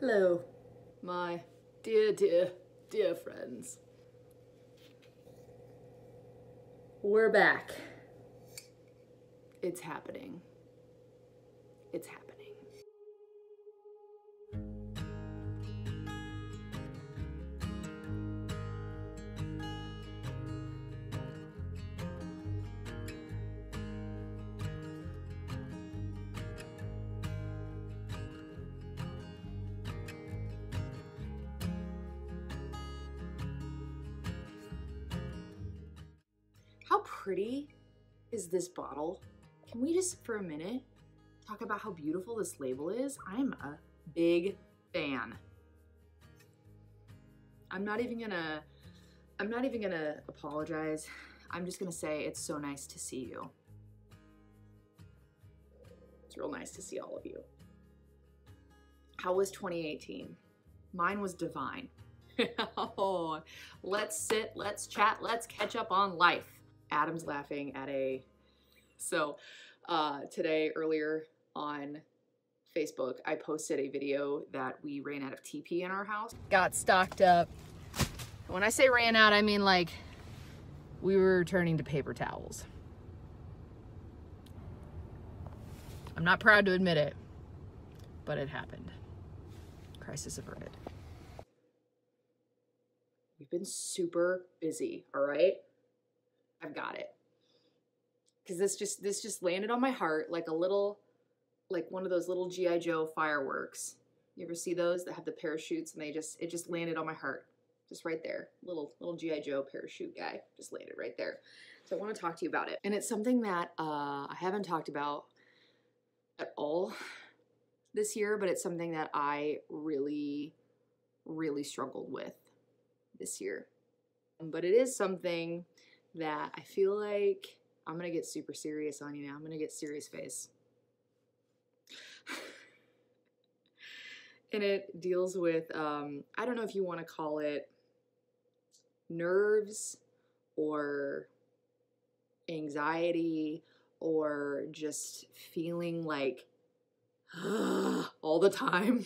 Hello, my dear friends. We're back. It's happening. It's happening. How pretty is this bottle? Can we just, for a minute, talk about how beautiful this label is? I'm a big fan. I'm not even gonna apologize. I'm just gonna say it's so nice to see you. It's real nice to see all of you. How was 2018? Mine was divine. Oh, let's sit, let's chat, let's catch up on life. Adam's laughing at today, earlier on Facebook, I posted a video that we ran out of TP in our house. Got stocked up. When I say ran out, I mean like we were turning to paper towels. I'm not proud to admit it, but it happened. Crisis averted. We've been super busy, all right? I've got it. Because this just landed on my heart like one of those little G.I. Joe fireworks. You ever see those that have the parachutes and it just landed on my heart. Just right there. Little G.I. Joe parachute guy just landed right there. So I want to talk to you about it. And it's something that I haven't talked about at all this year, but it's something that I really struggled with this year. But it is something that I feel like I'm gonna get super serious on you now. I'm gonna get serious face. And it deals with, I don't know if you want to call it nerves or anxiety or just feeling like all the time.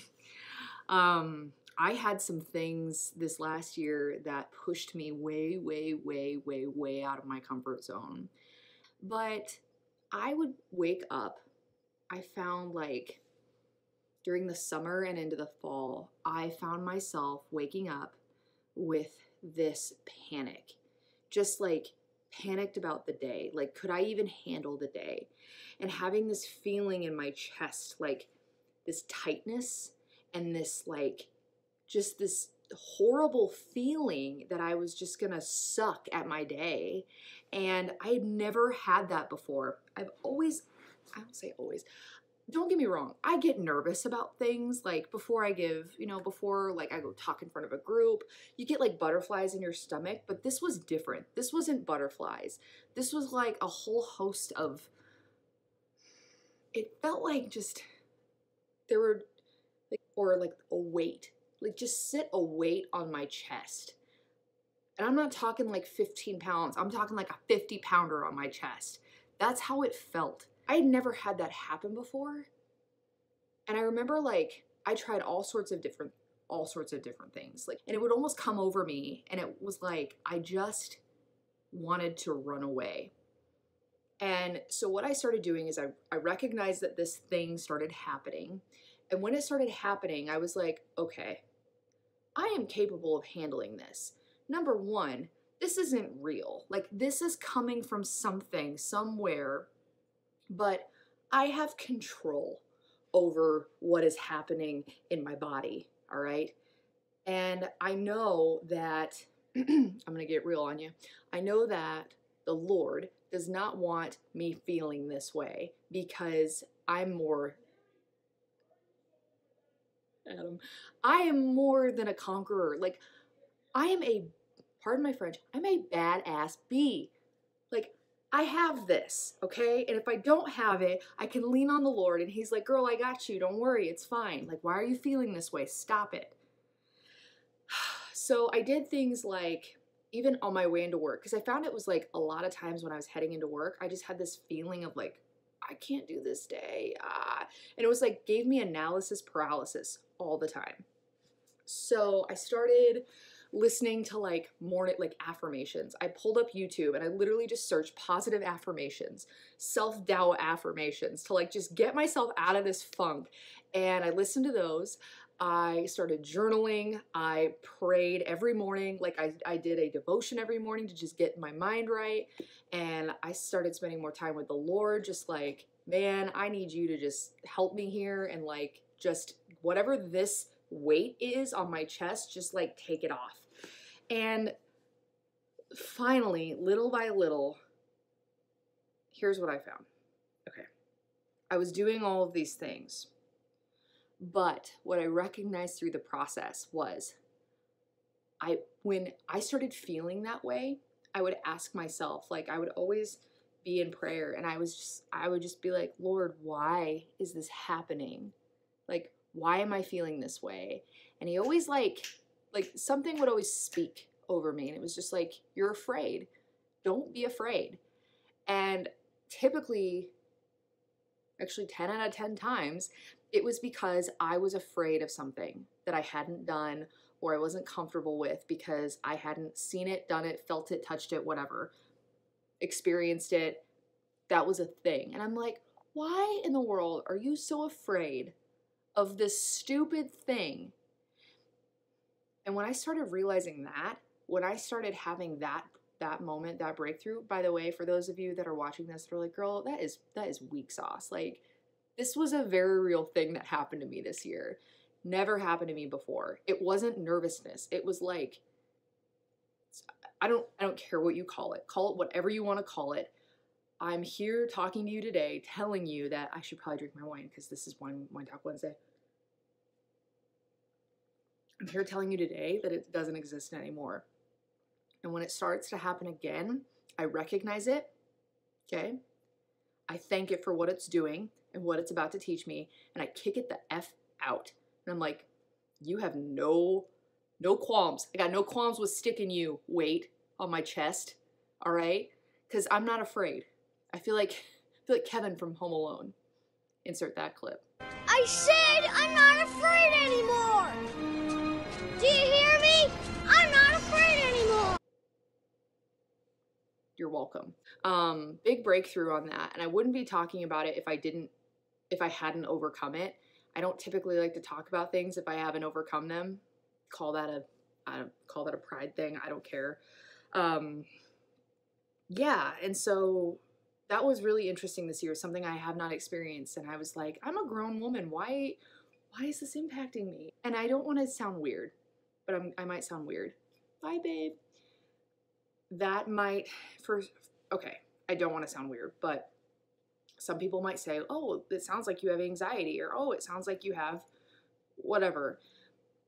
I had some things this last year that pushed me way out of my comfort zone. But I would wake up, I found like during the summer and into the fall, I found myself waking up with this panic, just like panicked about the day. Like, could I even handle the day? And having this feeling in my chest, like this tightness and this like, just this horrible feeling that I was just gonna suck at my day. And I had never had that before. I don't say always, don't get me wrong, I get nervous about things like before I go talk in front of a group, you get like butterflies in your stomach, but this was different. This wasn't butterflies. This was like a whole host of, it felt like just, there were like, or like a weight, like just sit a weight on my chest. And I'm not talking like 15 pounds. I'm talking like a 50 pounder on my chest. That's how it felt. I had never had that happen before. And I remember like, I tried all sorts of different things. Like, and it would almost come over me. And it was like, I just wanted to run away. And so what I started doing is I recognized that this thing started happening. And when it started happening, I was like, okay, I am capable of handling this. Number one, this isn't real. Like, this is coming from something, somewhere, but I have control over what is happening in my body, all right? And I know that, I'm gonna get real on you. I know that the Lord does not want me feeling this way because I'm more, Adam, I am more than a conqueror. Like, I am pardon my French, I'm a badass bee. Like, I have this, okay? And if I don't have it, I can lean on the Lord and he's like, girl, I got you. Don't worry, it's fine. Like, why are you feeling this way? Stop it. So I did things like, even on my way into work, because I found it was like a lot of times when I was heading into work, I just had this feeling of like I can't do this day. And it was like, gave me analysis paralysis all the time. So I started listening to like morning, like affirmations. I pulled up YouTube and I literally just searched positive affirmations, self-doubt affirmations to like just get myself out of this funk. And I listened to those. I started journaling. I prayed every morning. Like I did a devotion every morning to just get my mind right. And I started spending more time with the Lord, just like, man, I need you to just help me here. And like, just whatever this weight is on my chest, just like take it off. And finally, little by little, here's what I found. Okay. I was doing all of these things. But what I recognized through the process was when I started feeling that way, I would ask myself, like I would always be in prayer and I would just be like, Lord, why is this happening? Like, why am I feeling this way? And he always like something would always speak over me. And it was just like, you're afraid. Don't be afraid. And typically, actually 10 out of 10 times, it was because I was afraid of something that I hadn't done or I wasn't comfortable with because I hadn't seen it, done it, felt it, touched it, whatever, experienced it. That was a thing. And I'm like, why in the world are you so afraid of this stupid thing? And when I started realizing that, when I started having that moment, that breakthrough, by the way, for those of you that are watching this, they're like, girl, that is weak sauce. Like, this was a very real thing that happened to me this year. Never happened to me before. It wasn't nervousness. It was like, I don't care what you call it. Call it whatever you want to call it. I'm here talking to you today, telling you that I should probably drink my wine because this is Wine Talk Wednesday. I'm here telling you today that it doesn't exist anymore. And when it starts to happen again, I recognize it, okay? I thank it for what it's doing and what it's about to teach me, and I kick it the F out. And I'm like, you have no qualms. I got no qualms with sticking you weight on my chest, all right? Because I'm not afraid. I feel like Kevin from Home Alone. Insert that clip. I said I'm not afraid anymore. Do you hear me? I'm not afraid anymore. You're welcome. Big breakthrough on that. And I wouldn't be talking about it if I hadn't overcome it. I don't typically like to talk about things if I haven't overcome them. Call that a pride thing. I don't care. Yeah. And so that was really interesting this year, something I have not experienced. And I was like, I'm a grown woman. Why is this impacting me? And I don't want to sound weird, but I might sound weird. Bye, babe. That might, okay, I don't want to sound weird, but some people might say, oh, it sounds like you have anxiety, or oh, it sounds like you have whatever.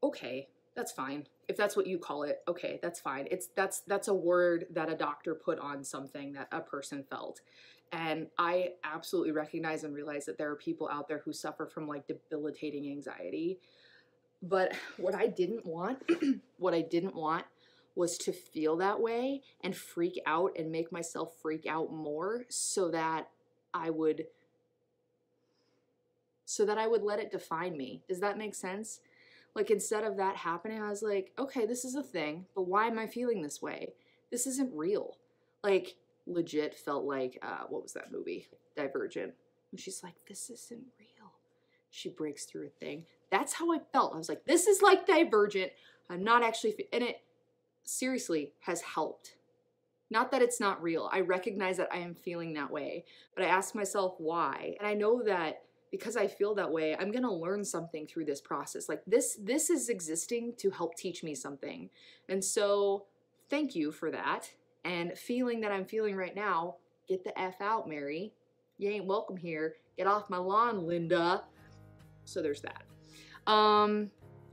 Okay, that's fine. If that's what you call it, okay, that's fine. That's a word that a doctor put on something that a person felt. And I absolutely recognize and realize that there are people out there who suffer from like debilitating anxiety. But what I didn't want, was to feel that way and freak out and make myself freak out more so that I would let it define me. Does that make sense? Like, instead of that happening, I was like, okay, this is a thing, but why am I feeling this way? This isn't real. Like, legit felt like, what was that movie? Divergent. And she's like, this isn't real. She breaks through a thing. That's how I felt. I was like, this is like Divergent. I'm not actually, and it seriously has helped. Not that it's not real. I recognize that I am feeling that way, but I ask myself why. And I know that because I feel that way, I'm going to learn something through this process. Like this is existing to help teach me something. And so thank you for that. And feeling that I'm feeling right now, get the F out, Mary. You ain't welcome here. Get off my lawn, Linda. So there's that.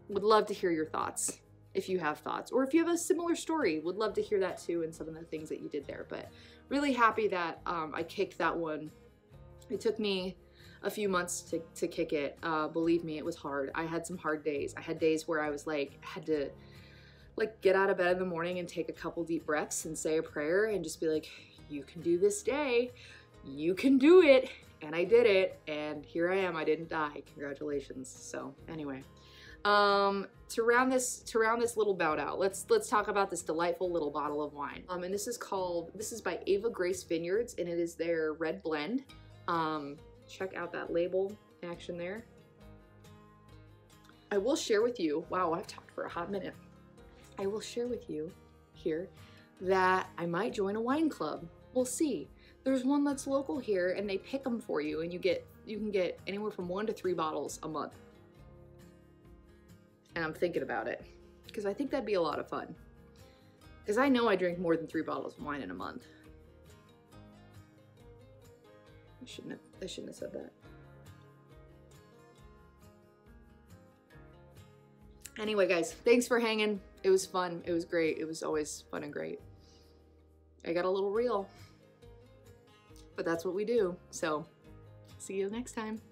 Would love to hear your thoughts. If you have thoughts, or if you have a similar story, would love to hear that too, and some of the things that you did there. But really happy that I kicked that one. It took me a few months to kick it. Believe me, it was hard. I had some hard days. I had days where I was like, had to like get out of bed in the morning and take a couple deep breaths and say a prayer and just be like, you can do this day. You can do it. and I did it, and here I am. I didn't die. Congratulations. So anyway, to round this little bout out, let's talk about this delightful little bottle of wine. And this is by Ava Grace Vineyards, and it is their red blend. Check out that label action there. I will share with you, wow, I've talked for a hot minute. I will share with you here that I might join a wine club. We'll see. There's one that's local here, and they pick them for you, and you can get anywhere from 1 to 3 bottles a month. And I'm thinking about it, because I think that'd be a lot of fun. Because I know I drink more than 3 bottles of wine in a month. I shouldn't have said that. Anyway, guys, thanks for hanging. It was fun. It was great. It was always fun and great. I got a little real, but that's what we do. So, see you next time.